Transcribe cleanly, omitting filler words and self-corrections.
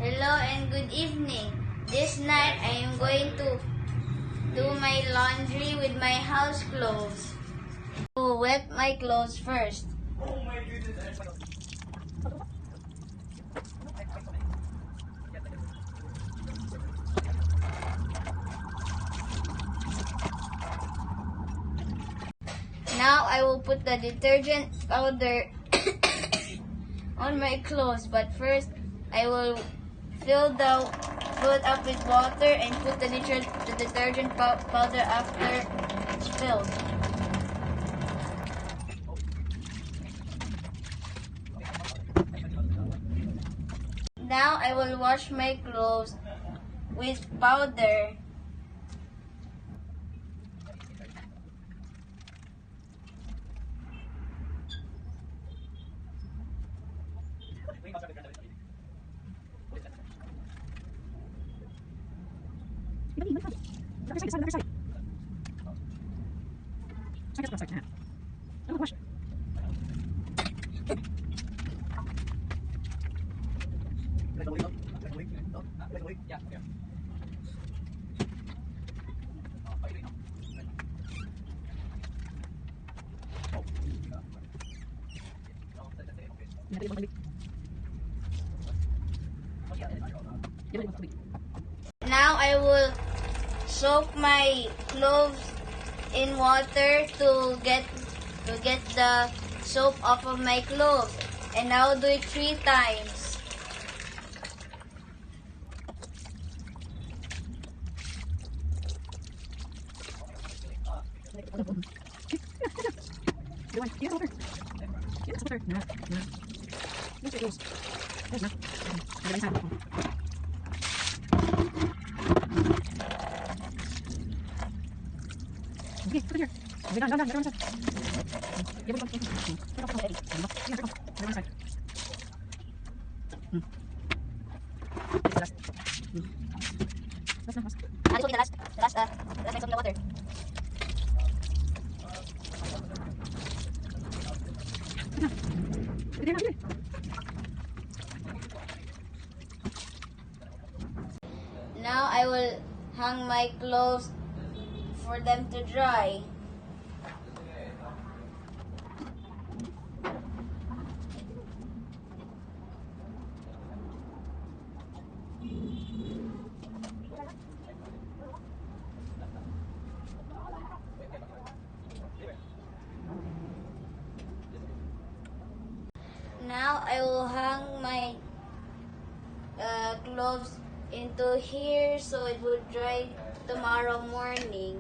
Hello and good evening. This night I am going to do my laundry with my house clothes. I will wet my clothes first. Now I will put the detergent powder on my clothes, but first I will fill up with water and put the detergent powder after it's filled. Now I will wash my clothes with powder. Now I will soak my clothes in water to get the soap off of my clothes, and I will do it 3 times. This will be the last I soak in the water. Now I will hang my clothes for them to dry. Now I will hang my clothes into here so it will dry tomorrow morning.